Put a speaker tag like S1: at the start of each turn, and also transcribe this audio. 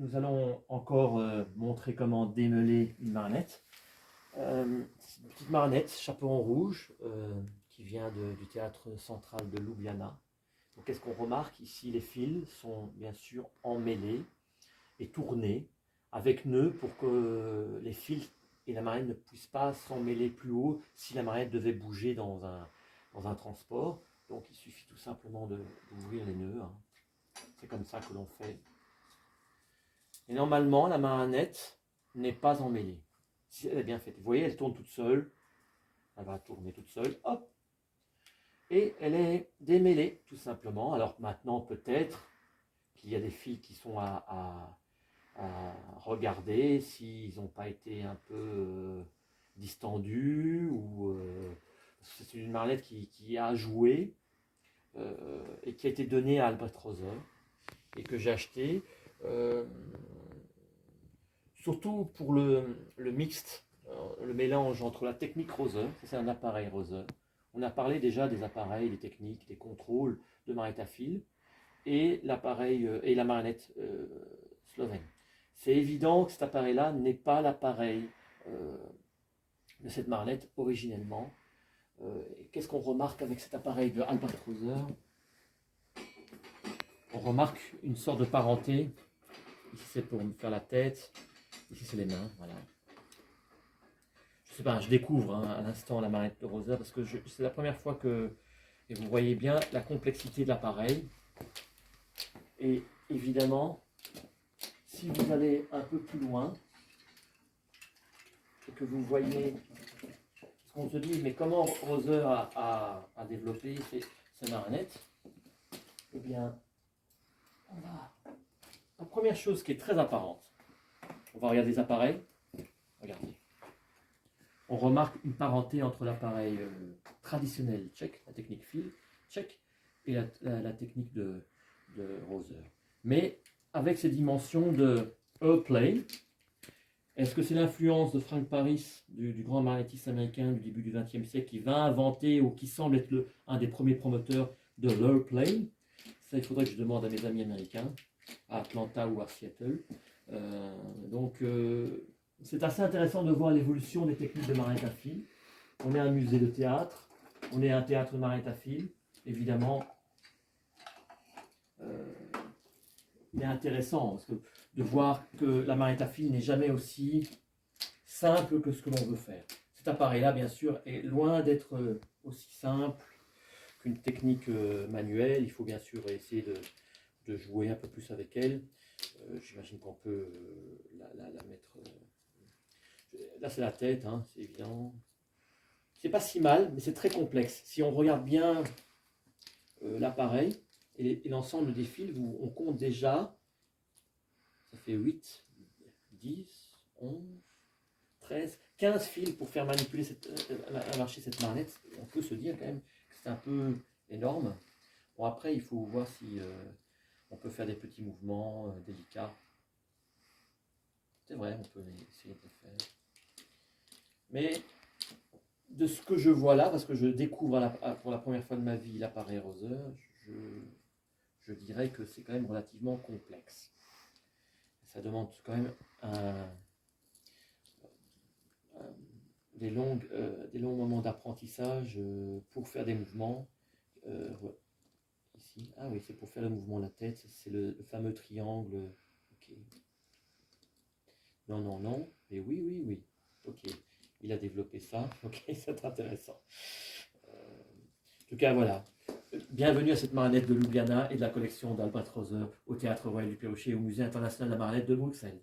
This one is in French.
S1: nous allons encore montrer comment démêler une marionnette. C'est une petite marionnette, chaperon rouge, qui vient du théâtre central de Ljubljana. Donc, qu'est-ce qu'on remarque ici? Les fils sont bien sûr emmêlés et tournés avec nœuds pour que les fils et la marionnette ne puissent pas s'emmêler plus haut si la marionnette devait bouger dans un transport. Donc il suffit tout simplement d'ouvrir les nœuds. Hein. C'est comme ça que l'on fait. Et normalement, la marionnette n'est pas emmêlée. Si elle est bien faite. Vous voyez, elle tourne toute seule. Elle va tourner toute seule. Hop. Et elle est démêlée, tout simplement. Alors maintenant, peut-être qu'il y a des fils qui sont à regarder s'ils n'ont pas été un peu distendus ou c'est une marionnette qui a joué et qui a été donnée à Albrecht Roser et que j'ai acheté surtout pour le mixte, le mélange entre la technique Roser, c'est un appareil Roser. On a parlé déjà des appareils, des techniques, des contrôles de marionnette à fil et l'appareil et la marionnette slovène. C'est évident que cet appareil-là n'est pas l'appareil de cette marionnette originellement. Qu'est-ce qu'on remarque avec cet appareil de Albrecht Roser? On remarque une sorte de parenté. Ici c'est pour me faire la tête, ici c'est les mains, voilà. Je sais pas, je découvre hein, à l'instant la marionnette de Roser parce que c'est la première fois que, et vous voyez bien la complexité de l'appareil. Et évidemment, si vous allez un peu plus loin et que vous voyez ce qu'on se dit, mais comment Roser a développé ces marionnettes, eh bien, la première chose qui est très apparente, on va regarder les appareils, regardez. On remarque une parenté entre l'appareil traditionnel tchèque, la technique fil tchèque, et la technique de Roser. Mais avec ces dimensions de E-play, est-ce que c'est l'influence de Frank Paris, du grand marionnettiste américain du début du XXe siècle, qui va inventer ou qui semble être un des premiers promoteurs de l'E-play? Ça, il faudrait que je demande à mes amis américains, à Atlanta ou à Seattle. C'est assez intéressant de voir l'évolution des techniques de marionnette à fil. On est un musée de théâtre, on est un théâtre de marionnette à fil, évidemment. Il est intéressant parce que de voir que la marionnette à fil n'est jamais aussi simple que ce que l'on veut faire. Cet appareil-là, bien sûr, est loin d'être aussi simple qu'une technique manuelle. Il faut bien sûr essayer de jouer un peu plus avec elle. J'imagine qu'on peut la mettre... là, c'est la tête, hein, c'est évident. C'est pas si mal, mais c'est très complexe. Si on regarde bien l'appareil et l'ensemble des fils, on compte déjà, ça fait 8, 10, 11, 13, 15 fils pour faire manipuler marcher cette marionnette. On peut se dire quand même que c'est un peu énorme. Bon, après, il faut voir si on peut faire des petits mouvements délicats. C'est vrai, on peut essayer de le faire. Mais de ce que je vois là, parce que je découvre pour la première fois de ma vie l'appareil Roser, je dirais que c'est quand même relativement complexe. Ça demande quand même des longs moments d'apprentissage pour faire des mouvements. Ici, ah oui, c'est pour faire le mouvement de la tête, c'est le fameux triangle. Ok. Non, mais oui. Ok, il a développé ça. Ok, c'est intéressant. En tout cas, voilà. Bienvenue à cette marionnette de Ljubljana et de la collection d'Albrecht Roser au Théâtre Royal du Perruchet et au Musée international de la marionnette de Bruxelles.